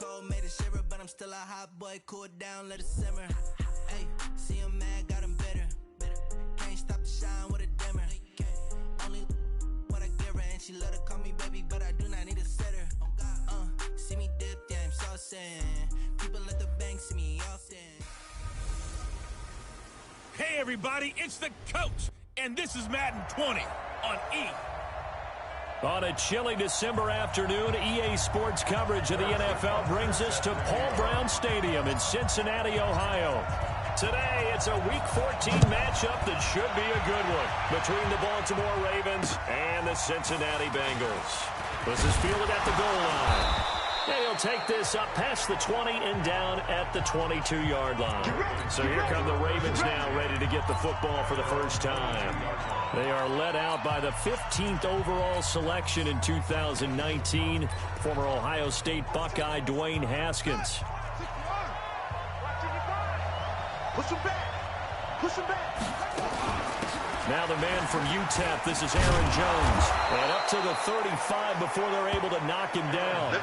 cold, made it shiver, but I'm still a hot boy. Cool it down, let it simmer. Hey, see him mad, got him bitter. Can't stop the shine with a dimmer. Only what I give her, and she love to call me baby, but I do not need a sitter. See me dip, yeah, I'm saucing. People at the bank see me often. Hey everybody, it's the coach, and this is Madden 20 on E. On a chilly December afternoon, EA Sports coverage of the NFL brings us to Paul Brown Stadium in Cincinnati, Ohio. Today, it's a Week 14 matchup that should be a good one between the Baltimore Ravens and the Cincinnati Bengals. This is fielded at the goal line. And he'll take this up past the 20 and down at the 22-yard line. So here come the Ravens now, ready to get the football for the first time. They are led out by the 15th overall selection in 2019, former Ohio State Buckeye Dwayne Haskins. Push him back. Push him back. Now the man from UTEP, this is Aaron Jones. And up to the 35 before they're able to knock him down.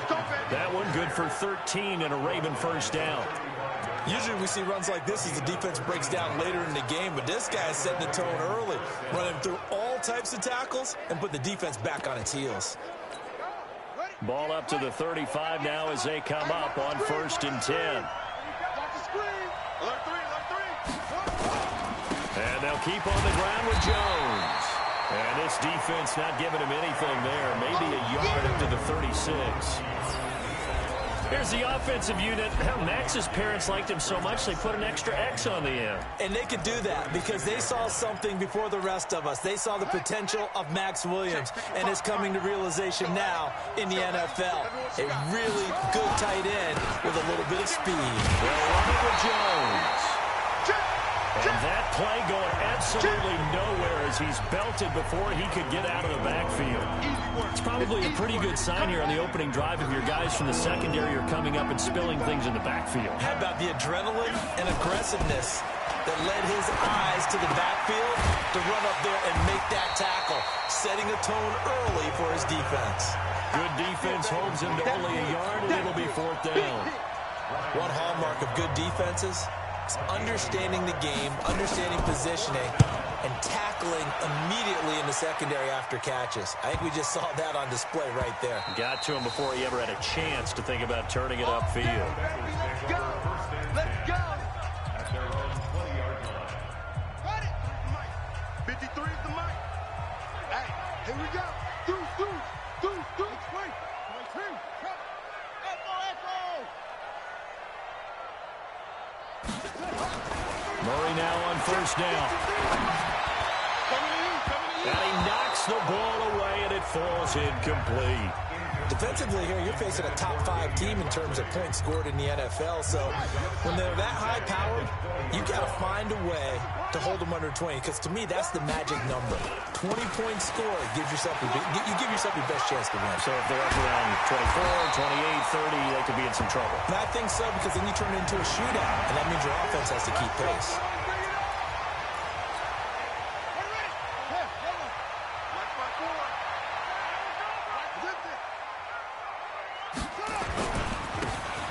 That one good for 13 and a Raven first down. Usually we see runs like this as the defense breaks down later in the game, but this guy is setting the tone early, running through all types of tackles and put the defense back on its heels. Ball up to the 35 now as they come up on 1st and 10. And they'll keep on the ground with Jones. And this defense not giving him anything there. Maybe a yard up to the 36. Here's the offensive unit. Max's parents liked him so much they put an extra X on the end. And they could do that because they saw something before the rest of us. They saw the potential of Max Williams, and it's coming to realization now in the NFL. A really good tight end with a little bit of speed. They'll run it with Jones. And that play going absolutely nowhere as he's belted before he could get out of the backfield. It's probably a pretty good sign here on the opening drive if your guys from the secondary are coming up and spilling things in the backfield. How about the adrenaline and aggressiveness that led his eyes to the backfield to run up there and make that tackle, setting a tone early for his defense. Good defense holds him to only a yard, and it'll be 4th down. One hallmark of good defenses, understanding the game, understanding positioning, and tackling immediately in the secondary after catches. I think we just saw that on display right there. Got to him before he ever had a chance to think about turning it upfield. Let's go. Let's go. 53 is the mic. Hey, here we go. Do. Wait. Murray now on 1st down. And he knocks the ball away, and it falls incomplete. Defensively here, you're facing a top 5 team in terms of points scored in the NFL. So when they're that high-powered, you got to find a way to hold them under 20. Because to me, that's the magic number. 20 points scored gives yourself you give yourself your best chance to win. So if they're up around 24, 28, 30, they could be in some trouble. And I think so, because then you turn it into a shootout, and that means your offense has to keep pace.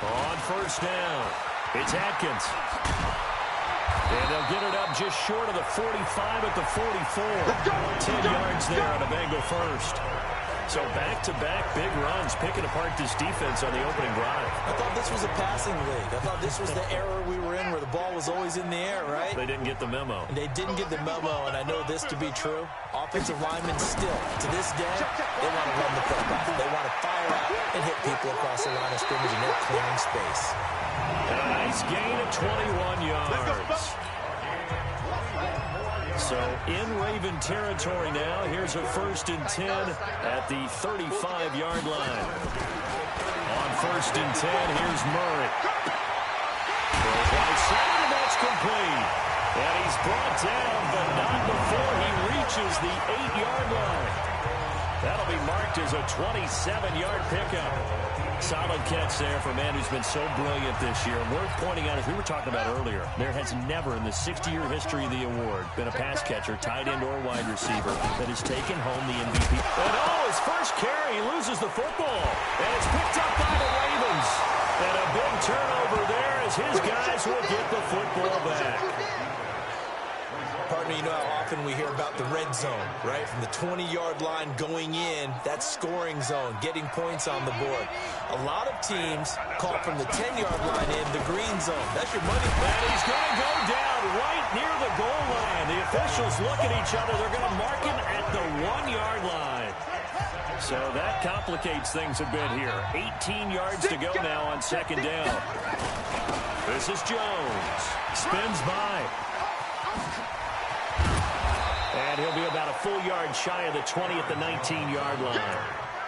On 1st down, it's Atkins. And they'll get it up just short of the 45 at the 44. 10 yards there on a Bengal first. So back-to-back big runs, picking apart this defense on the opening drive. I thought this was a passing league. I thought this was the era we were in where the ball was always in the air, right? They didn't get the memo. And they didn't get the memo, and I know this to be true. Offensive linemen still, to this day, they want to run the football. They want to fire out and hit people across the line of scrimmage, and they're clearing space. And a nice gain of 21 yards. So in Raven territory now. Here's a 1st and 10 at the 35-yard line. On 1st and 10, here's Murray. Right side, and that's complete. And he's brought down, but not before he reaches the 8-yard line. That'll be marked as a 27-yard pickup. Solid catch there for a man who's been so brilliant this year. Worth pointing out, as we were talking about earlier, there has never in the 60-year history of the award been a pass catcher, tight end, or wide receiver that has taken home the MVP. And his first carry, he loses the football. And it's picked up by the Ravens. his guys will get the football back. Partner, you know how often we hear about the red zone, right? From the 20-yard line going in, that scoring zone, getting points on the board. A lot of teams call from the 10-yard line in the green zone. That's your money. And he's going to go down right near the goal line. The officials look at each other. They're going to mark him at the 1-yard line. So that complicates things a bit here. 18 yards to go now on second down. This is Jones. Spins by. And he'll be about a full yard shy of the 20 at the 19-yard line.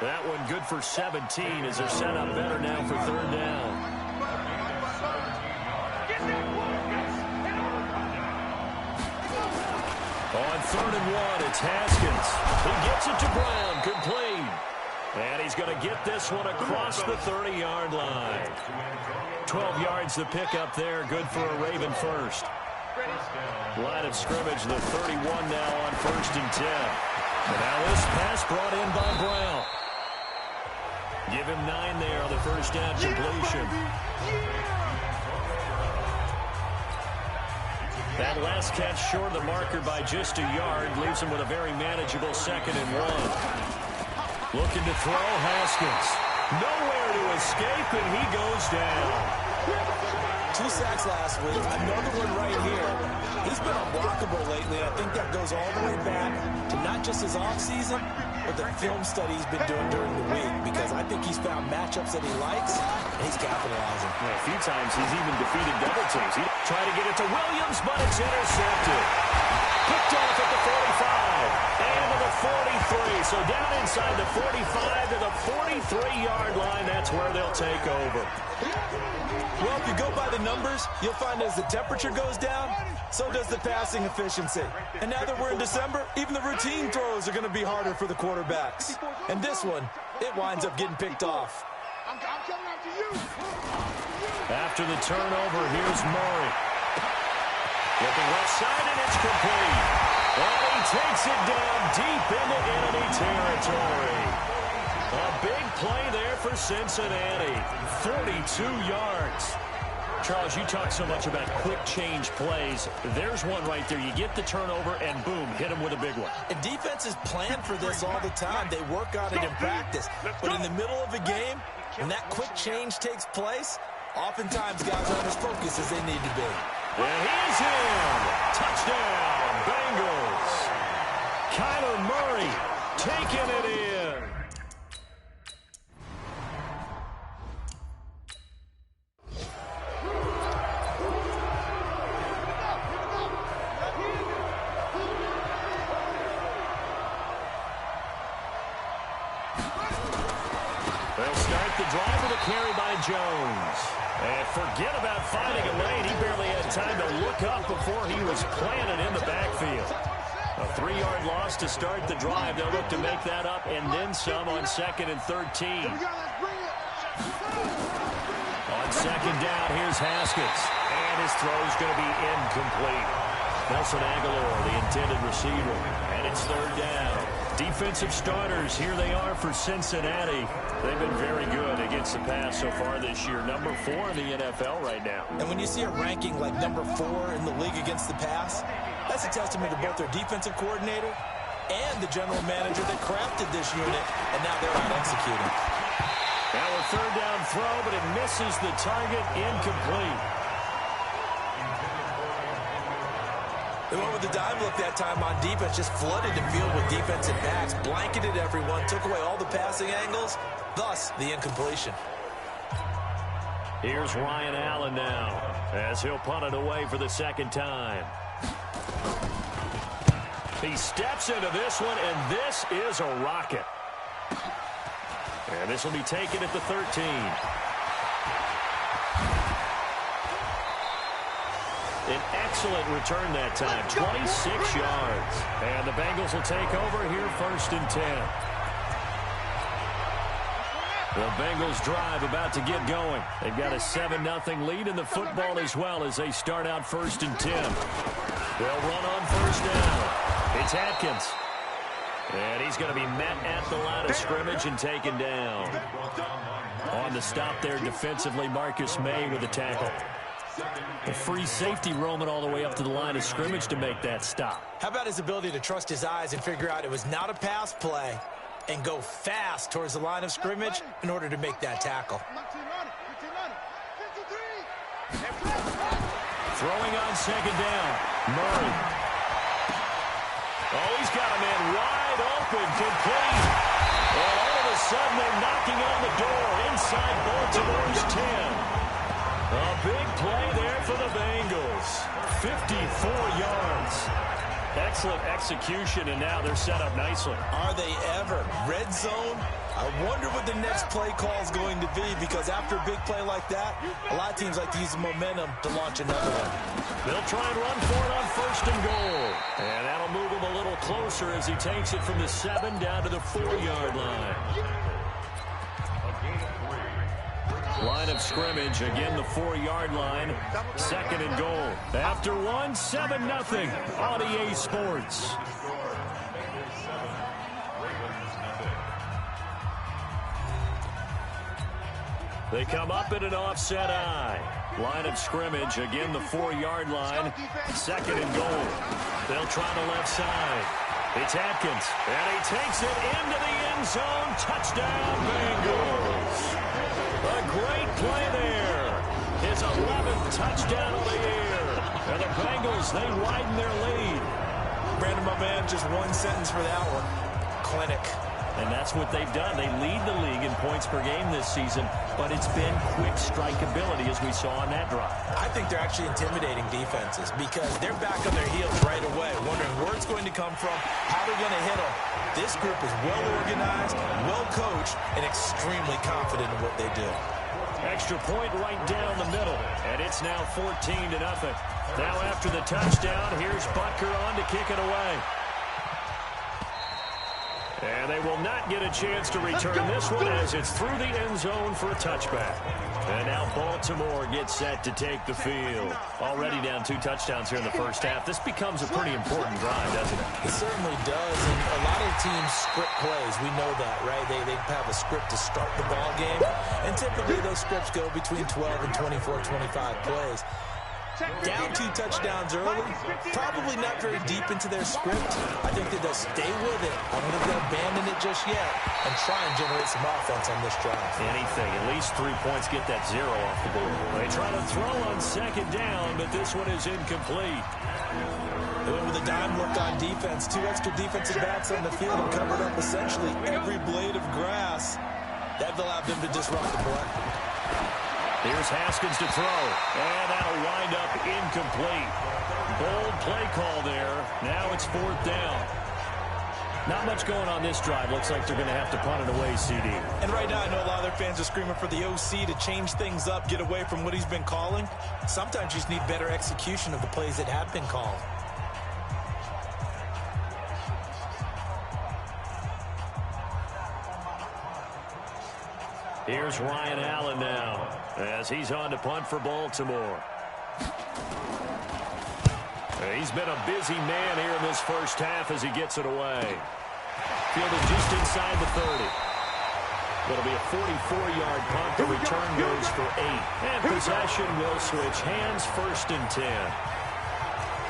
That one good for 17 as they're set up better now for third down. On 3rd and 1, it's Haskins. He gets it to Brown, complete. And he's going to get this one across the 30-yard line. 12 yards the pickup there, good for a Raven first. Line of scrimmage, the 31 now on 1st and 10. And now this pass brought in by Brown. Give him 9 there on the first down completion. That last catch short of the marker by just a yard leaves him with a very manageable 2nd and 1. Looking to throw, Haskins. Nowhere to escape, and he goes down. 2 sacks last week, another one right here. He's been unblockable lately, and I think that goes all the way back to not just his offseason, but the film study he's been doing during the week, because I think he's found matchups that he likes, and he's capitalizing. Yeah, a few times he's even defeated double teams. He tried to get it to Williams, but it's intercepted. Picked off at the 45 and to the 43. So down inside the 45 to the 43-yard line, that's where they'll take over. Well, if you go by the numbers, you'll find as the temperature goes down, so does the passing efficiency. And now that we're in December, even the routine throws are going to be harder for the quarterbacks. And this one, it winds up getting picked off. After the turnover, here's Murray. Looking left side, and it's complete. And he takes it down deep into enemy territory. A big play there for Cincinnati. 42 yards. Charles, you talk so much about quick change plays. There's one right there. You get the turnover, and boom, hit him with a big one. And defenses plan for this all the time. They work on it in practice. But in the middle of a game, when that quick change takes place, oftentimes guys aren't as focused as they need to be. And he's in. Touchdown, Bengals. Kyler Murray taking it in. They'll start the drive with a carry by Jones. And forget about finding a lane. He barely had time to look up before he was planted in the backfield. A 3-yard loss to start the drive. They'll look to make that up and then some on 2nd and 13. On 2nd down, here's Haskins. And his throw's going to be incomplete. Nelson Aguilar, the intended receiver. And it's 3rd down. Defensive starters, here they are for Cincinnati. They've been very good against the pass so far this year. Number 4 in the NFL right now. And when you see a ranking like number 4 in the league against the pass, that's a testament to both their defensive coordinator and the general manager that crafted this unit, and now they're out executing. Now a 3rd down throw, but it misses the target, incomplete. They went with the dime look that time on defense, just flooded the field with defensive backs, blanketed everyone, took away all the passing angles, thus the incompletion. Here's Ryan Allen now, as he'll punt it away for the 2nd time. He steps into this one, and this is a rocket. And this will be taken at the 13. An excellent return that time, 26 yards. And the Bengals will take over here 1st and 10. The Bengals drive about to get going. They've got a 7-0 lead in the football as well as they start out 1st and 10. They'll run on 1st down. It's Atkins. And he's going to be met at the line of scrimmage and taken down. On the stop there defensively, Marcus May with the tackle. The free safety roaming all the way up to the line of scrimmage to make that stop. How about his ability to trust his eyes and figure out it was not a pass play and go fast towards the line of scrimmage in order to make that tackle. Throwing on second down. Murray. Oh, he's got a man wide open, complete. And all of a sudden, they're knocking on the door inside Baltimore's 10. A big play there for the Bengals. 54 yards. Excellent execution, and now they're set up nicely. Are they ever? Red zone? I wonder what the next play call is going to be, because after a big play like that, a lot of teams like to use the momentum to launch another one. They'll try and run for it on 1st and goal. And that'll move him a little closer as he takes it from the 7 down to the 4-yard line. Line of scrimmage, again the 4-yard line. 2nd and goal. After 1, 7-0 on EA Sports. They come up in an offset eye. Line of scrimmage, again the 4-yard line. 2nd and goal. They'll try the left side. It's Atkins, and he takes it into the end zone. Touchdown, Bengals. A great play there. His 11th touchdown of the year. And the Bengals, they widen their lead. Brandon, my man, just one sentence for that one. Clinic. And that's what they've done. They lead the league in points per game this season, but it's been quick strikeability as we saw on that drive. I think they're actually intimidating defenses because they're back on their heels right away, wondering where it's going to come from, how they're going to hit them. This group is well organized, well coached, and extremely confident in what they do. Extra point right down the middle, and it's now 14-0. Now after the touchdown, here's Butker on to kick it away. And they will not get a chance to return this one as it's through the end zone for a touchback. And now Baltimore gets set to take the field. Already down 2 touchdowns here in the first half. This becomes a pretty important drive, doesn't it? It certainly does. And a lot of teams script plays. We know that, right? They have a script to start the ball game. And typically those scripts go between 12 and 24, 25 plays. Down 2 touchdowns early, probably not very deep into their script. I think that they'll stay with it. I don't think they'll abandon it just yet and try and generate some offense on this drive. Anything, at least 3 points, get that 0 off the board. They try to throw on second down, but this one is incomplete. With a dime look on defense, 2 extra defensive backs on the field and covered up essentially every blade of grass. That allowed them to disrupt the play. Here's Haskins to throw, and that'll wind up incomplete. Bold play call there. Now it's 4th down. Not much going on this drive. Looks like they're going to have to punt it away, CD. And right now I know a lot of their fans are screaming for the OC to change things up, get away from what he's been calling. Sometimes you just need better execution of the plays that have been called. Here's Ryan Allen now as he's on to punt for Baltimore. He's been a busy man here in this first half as he gets it away. Fielded just inside the 30. It'll be a 44-yard punt. The return goes for 8. And possession will switch hands, 1st and 10.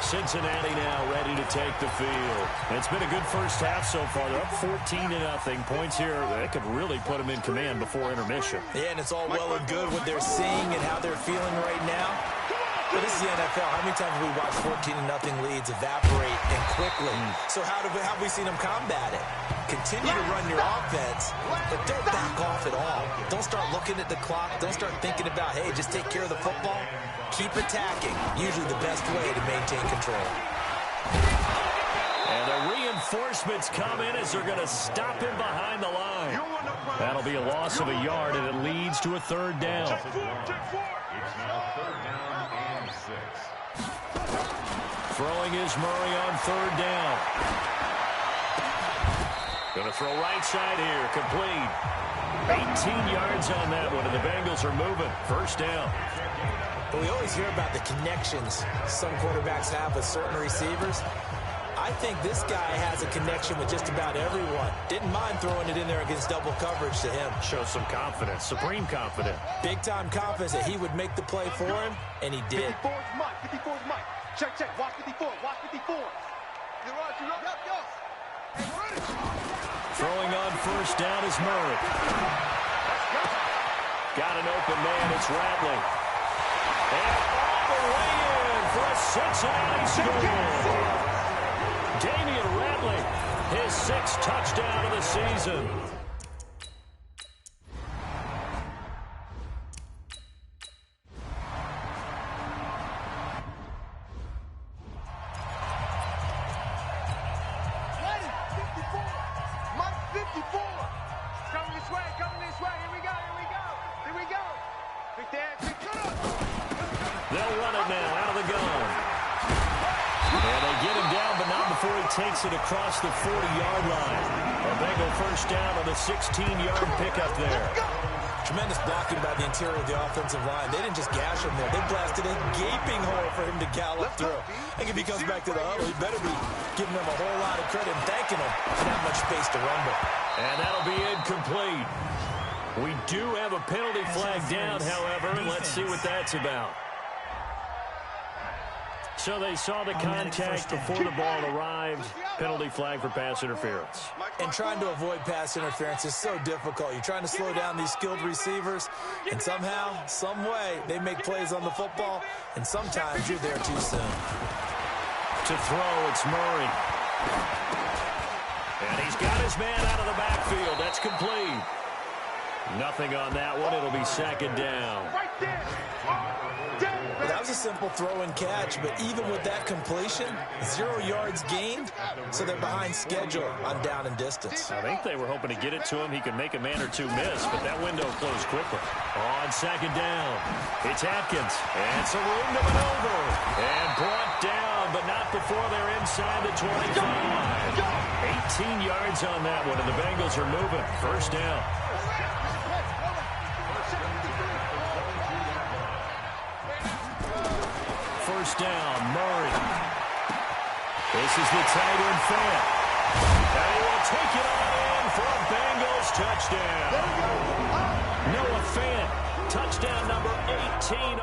Cincinnati now ready to take the field. It's been a good first half so far. They're up 14-0. Points here, they could really put them in command before intermission. Yeah, and it's all well and good what they're seeing and how they're feeling right now. But this is the NFL. How many times have we watched 14-0 leads evaporate and quickly? So how have we seen them combat it? Continue to run your offense, but don't back off at all. Don't start looking at the clock. Don't start thinking about, hey, just take care of the football. Keep attacking. Usually the best way to maintain control. And the reinforcements come in as they're going to stop him behind the line. That'll be a loss of a yard, and it leads to a 3rd down. Throwing is Murray on 3rd down. Going to throw right side here, complete. 18 yards on that one, and the Bengals are moving. 1st down. But we always hear about the connections some quarterbacks have with certain receivers. I I think this guy has a connection with just about everyone. Didn't mind throwing it in there against double coverage to him. Shows some confidence, supreme confidence. Big-time confidence that he would make the play for him, and he did. 54's Mike. 54's Mike. Check, check. Watch 54. Watch 54. Throwing on first down is Murray. Got an open man, it's Radley. And all the way in for a Cincinnati score. Damian Radley, his 6th touchdown of the season. They'll run it now out of the gun. And they get him down, but not before he takes it across the 40-yard line. A Bengal first down on the 16-yard pickup there. Tremendous blocking by the interior of the offensive line. They didn't just gash him there. They blasted a gaping hole for him to gallop through. I think if he comes back to the huddle, he better be giving them a whole lot of credit and thanking him for that much space to rumble. And that'll be incomplete. We do have a penalty flag down, however, and let's see what that's about. So they saw the contact before the ball arrived. Penalty flag for pass interference. And trying to avoid pass interference is so difficult. You're trying to slow down these skilled receivers, and somehow, some way, they make plays on the football, and sometimes you're there too soon. To throw, it's Murray. And he's got his man out of the backfield. That's complete. Nothing on that one. It'll be 2nd down. Well, that was a simple throw and catch, but even with that completion, 0 yards gained, so they're behind schedule on down and distance. I think they were hoping to get it to him. He could make a man or two miss, but that window closed quickly. On 2nd down, it's Atkins, and some room to maneuver. And brought down, but not before they're inside the 25. 18 yards on that one, and the Bengals are moving. First down. First down, Murray. This is the tight end fan. And he will take it on in for a Bengals touchdown. Noah Fant, touchdown number 18.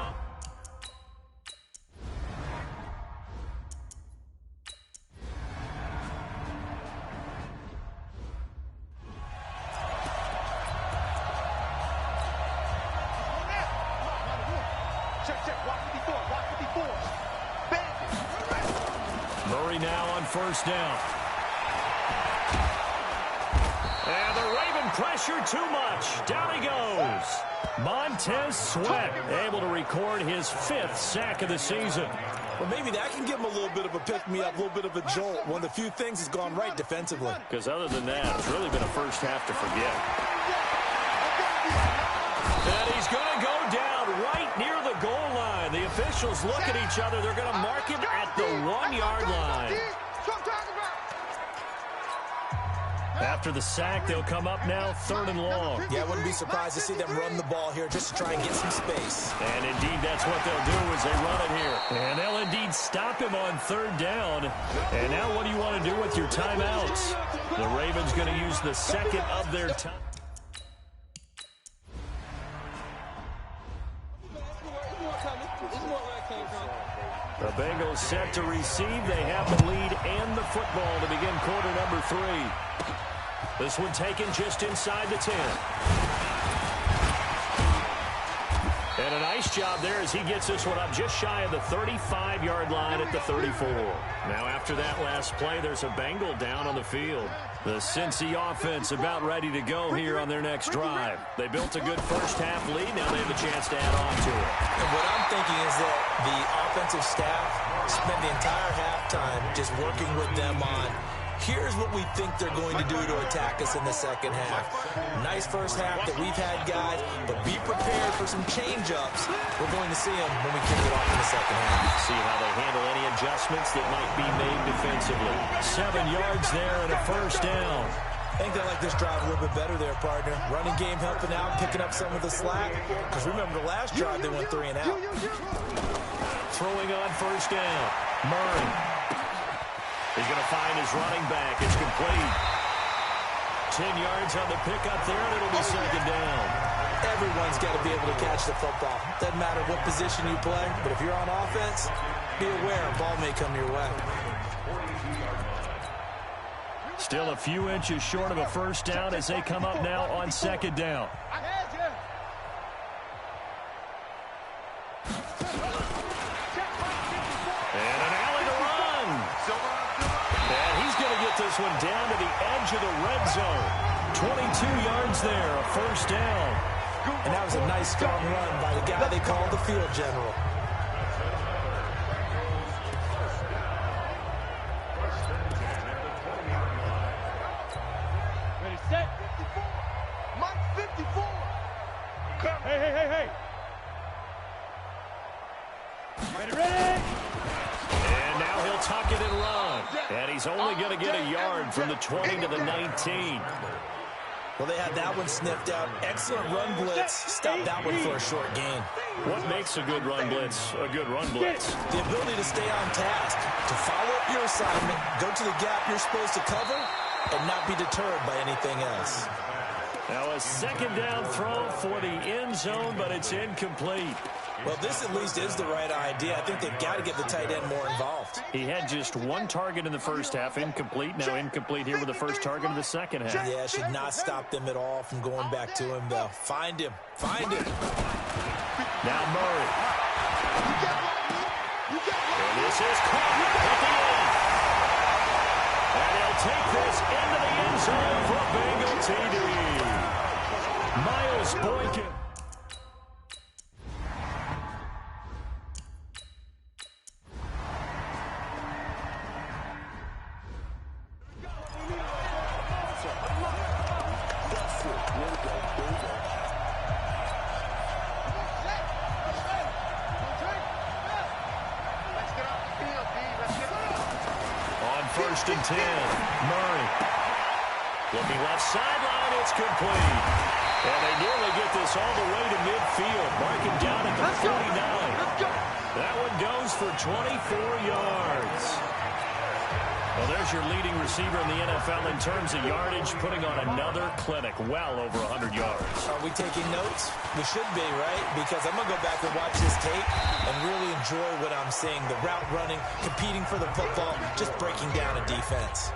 Murray now on first down. And the Raven pressure too much. Down he goes. Montez Sweat able to record his 5th sack of the season. Well, maybe that can give him a little bit of a pick-me-up, a little bit of a jolt. One of the few things that's gone right defensively. Because other than that, it's really been a first half to forget. And he's going to go down right near the goal line. The officials look at each other. They're going to mark him at the 1-yard line. After the sack, they'll come up now 3rd and long. Yeah, I wouldn't be surprised to see them run the ball here just to try and get some space. And indeed, that's what they'll do as they run it here. And they'll indeed stop him on 3rd down. And now what do you want to do with your timeouts? The Ravens going to use the 2nd of their time. The Bengals set to receive. They have the lead and the football to begin quarter number 3. This one taken just inside the 10. And a nice job there as he gets this one up just shy of the 35-yard line at the 34. Now after that last play, there's a Bengal down on the field. The Cincy offense about ready to go here on their next drive. They built a good first half lead. Now they have a chance to add on to it. And what I'm thinking is that the offensive staff spent the entire halftime just working with them on, here's what we think they're going to do to attack us in the second half. Nice first half that we've had, guys, but be prepared for some change-ups. We're going to see them when we kick it off in the second half. See how they handle any adjustments that might be made defensively. 7 yards there and a first down. I think they like this drive a little bit better there, partner. Running game helping out, picking up some of the slack. Because remember, the last drive they went 3 and out. Throwing on first down, Murray. He's going to find his running back. It's complete. 10 yards on the pickup there, and it'll be second down. Everyone's got to be able to catch the football. Doesn't matter what position you play, but if you're on offense, be aware a ball may come your way. Still a few inches short of a first down as they come up now on second down. And an alley to run. And he's going to get this one down to the edge of the red zone. 22 yards there, a first down. And that was a nice, strong run by the guy they call the field general. Ready, set. 54. Mike 54. Hey. Ready. And now he'll tuck it and run. And he's only going to get a yard from the 20 to the 19. Well, they had that one sniffed out. Excellent run blitz. Stop that one for a short gain. What makes a good run blitz a good run blitz? The ability to stay on task, to follow up your assignment, go to the gap you're supposed to cover, and not be deterred by anything else. Now a second down throw for the end zone, but it's incomplete. Well, this at least is the right idea. I think they've got to get the tight end more involved. He had just one target in the first half, incomplete. Now incomplete here with the first target of the second half. Yeah, should not stop them at all from going back to him, though. Find him. Now Murray. And this is caught at the end. And he'll take this into the end zone for a Bengal TD. Miles Boykin. First and 10. Murray. Looking left sideline. It's complete. And they nearly get this all the way to midfield. Marking down at the 49. That one goes for 24 yards. Well, there's your leading receiver in the NFL in terms of yardage, putting on another clinic, well over 100 yards. Are we taking notes? We should be, right? Because I'm going to go back and watch this tape and really enjoy what I'm seeing. The route running, competing for the football, just breaking down a defense.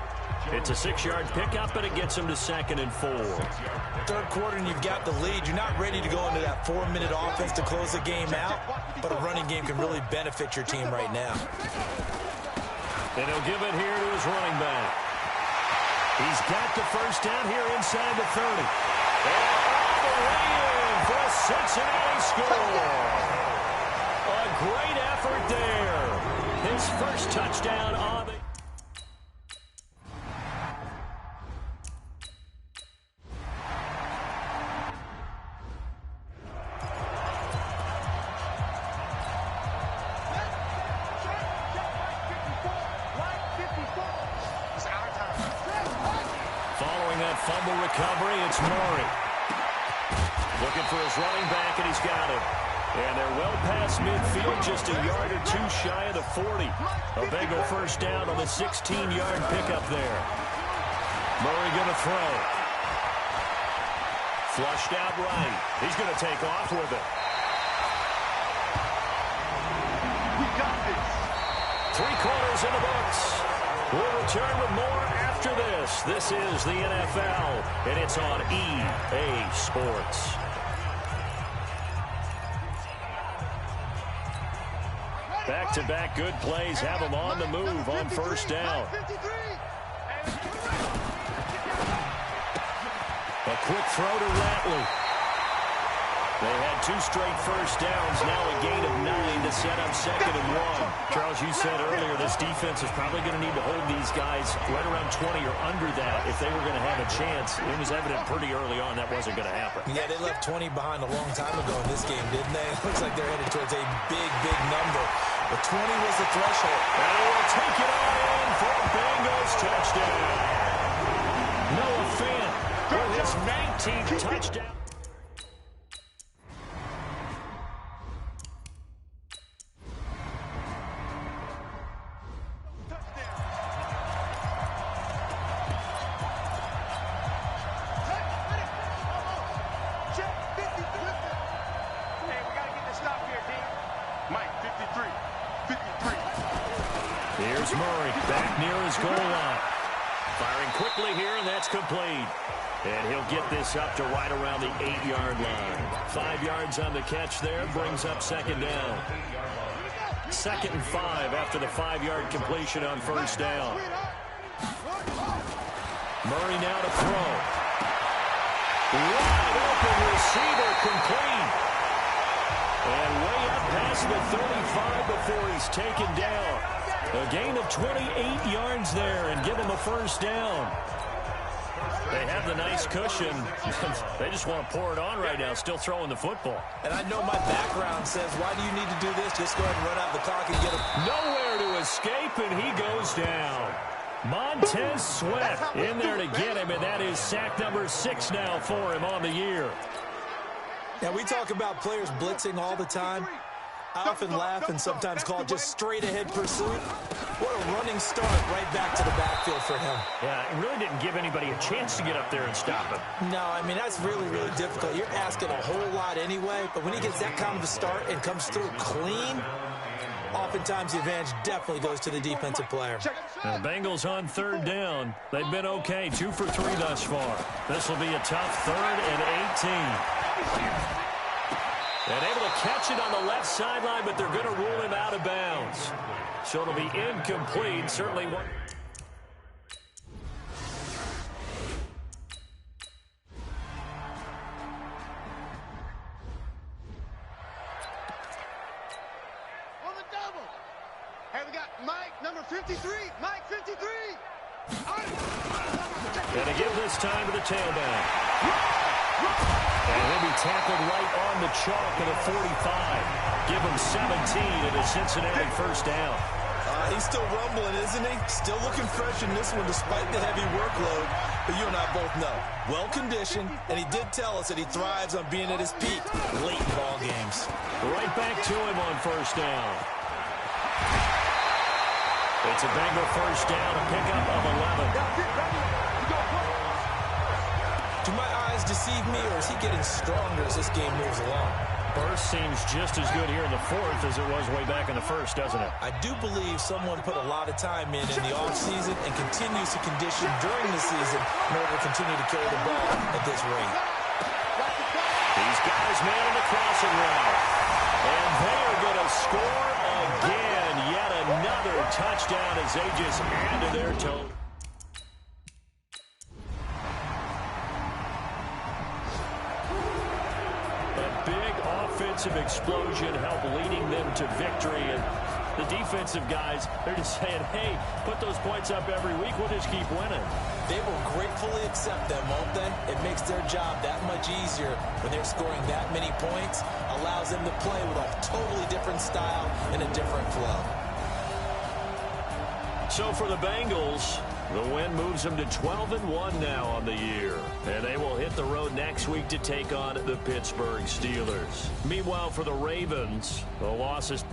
It's a 6-yard pickup, but it gets them to 2nd and 4. Third quarter and you've got the lead. You're not ready to go into that 4-minute offense to close the game out, but a running game can really benefit your team right now. And he'll give it here to his running back. He's got the first down here inside the 30. And all the way in for a Cincinnati score. A great effort there. His first touchdown on the... Fumble recovery, it's Murray. Looking for his running back, and he's got him. And they're well past midfield, just a yard or two shy of the 40. A Bengal first down on the 16-yard pickup there. Murray going to throw. Flushed out right. He's going to take off with it. We got this. 3 quarters in the books. We'll return with more after this. This is the NFL, and it's on EA Sports. Back-to-back good plays have them on the move on first down. A quick throw to Ratley. They had 2 straight first downs, now a gain of 9 to set up 2nd and 1. Charles, you said earlier this defense is probably going to need to hold these guys right around 20 or under that if they were going to have a chance. It was evident pretty early on that wasn't going to happen. Yeah, they left 20 behind a long time ago in this game, didn't they? It looks like they're headed towards a big, big number. But 20 was the threshold. And they will take it all in for a Bengals touchdown. Noah Fant for his 19th touchdown. Here's Murray back near his goal line. Firing quickly here, and that's complete. And he'll get this up to right around the 8-yard line. 5 yards on the catch there, brings up second down. 2nd and 5 after the 5-yard completion on first down. Murray now to throw. Wide open receiver complete. And way up past the 35 before he's taken down. A gain of 28 yards there and give him a first down. They have the nice cushion. They just want to pour it on right now, still throwing the football. And I know my background says, why do you need to do this? Just go ahead and run out the clock and get him. Nowhere to escape, and he goes down. Montez Sweat in there to get him, and that is sack number 6 now for him on the year. Now, we talk about players blitzing all the time. I often laugh and sometimes call it just straight-ahead pursuit. What a running start right back to the backfield for him. Yeah, it really didn't give anybody a chance to get up there and stop him. No, I mean, that's really, really difficult. You're asking a whole lot anyway, but when he gets that kind of a start and comes through clean, oftentimes the advantage definitely goes to the defensive player. Now, the Bengals on 3rd down. They've been okay, 2 for 3 thus far. This will be a tough 3rd and 18. And able to catch it on the left sideline, but they're going to rule him out of bounds. So it'll be incomplete. Certainly one. On the double. Hey, we got Mike, number 53. Mike, 53. Going to give this time to the tailback. And he'll be tackled right on the chalk of the 45. Give him 17 at a Cincinnati first down. He's still rumbling, isn't he? Still looking fresh in this one despite the heavy workload. But you and I both know, well-conditioned, and he did tell us that he thrives on being at his peak late in ball games. Right back to him on first down. It's a Bengal first down, a pickup of 11. Do my eyes deceive me, or is he getting stronger as this game moves along? Burst seems just as good here in the 4th as it was way back in the 1st, doesn't it? I do believe someone put a lot of time in the offseason and continues to condition during the season in order to continue to carry the ball at this rate. These guys man in the crossing route. And they are going to score again. Yet another touchdown as they just add to their total. Offensive explosion helped leading them to victory, and the defensive guys, they're just saying, hey, put those points up every week, we'll just keep winning. They will gratefully accept them, won't they? It makes their job that much easier when they're scoring that many points, allows them to play with a totally different style and a different flow. So for the Bengals, the win moves them to 12-1 now on the year. And they will hit the road next week to take on the Pittsburgh Steelers. Meanwhile, for the Ravens, the loss is...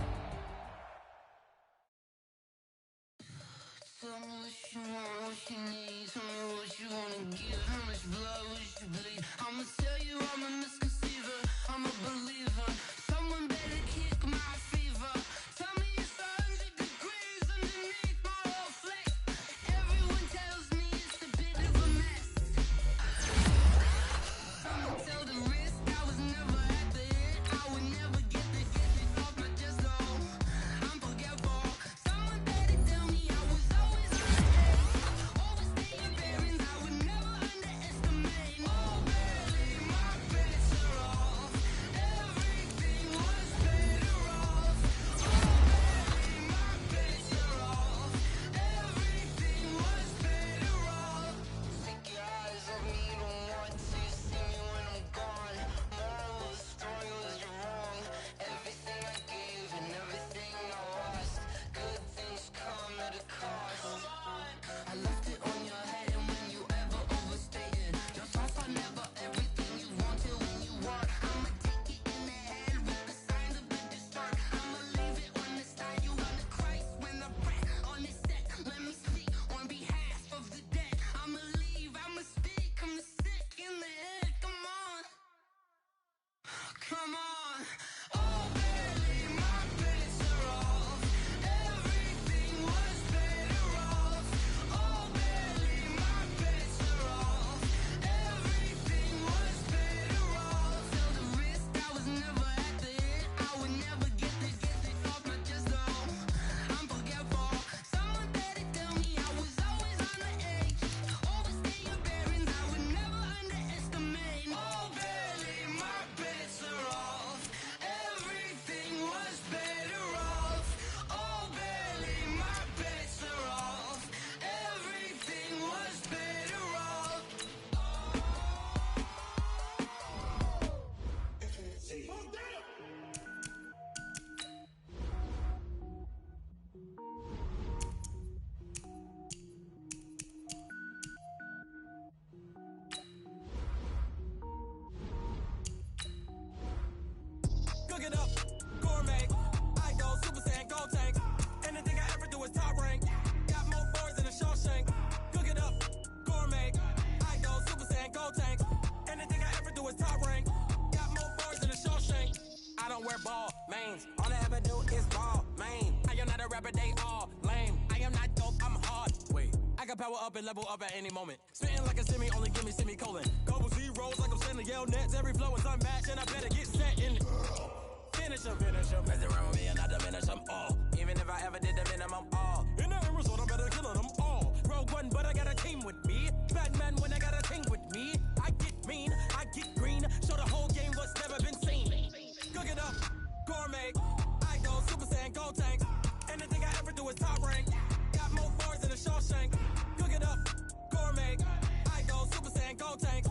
ball mains. All I ever do is ball main. I am not a rapper, they all lame. I am not dope, I'm hard. Wait, I can power up and level up at any moment. Spitting like a semi, only give me semicolon. Couple zeros like I'm sending yell nets. Every flow is unmatched and I better get set in it. Finish them. Mess around with me and I diminish them all. Even if I ever did the minimum all. In the end result, I better kill them all. Rogue One, but I got a team with me. Batman when I got a team with me. I get mean, I get green. Show the whole game what's never been seen. Cook it up, gourmet. I go Super Saiyan, Gold Tank. Anything I ever do is top rank. Got more bars than a Shawshank. Cook it up, gourmet. I go Super Saiyan, Gold Tank.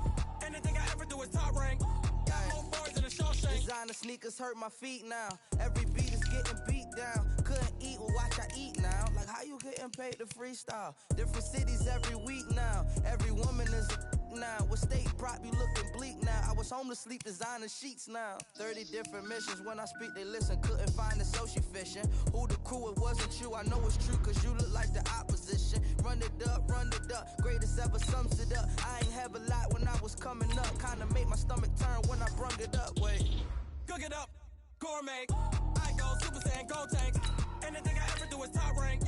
Anything I ever do is top rank. Got more bars than a Shawshank. Designer sneakers hurt my feet now. Every beat is getting beat down. Couldn't eat, well watch I eat now. Like how you getting paid to freestyle? Different cities every week now. Every woman is a now. What state prop you looking bleak now? I was home to sleep designer sheets now. 30 different missions. When I speak they listen. Couldn't find it so she fishing. Who the crew, it wasn't you. I know it's true cause you look like the opposition. Run it up. Greatest ever sums it up. I ain't have a lot when I was coming up. Kinda made my stomach turn when I brung it up. Wait. Cook it up, gourmet. I go Super Saiyan, Gold Tank. Anything I ever do is top rank.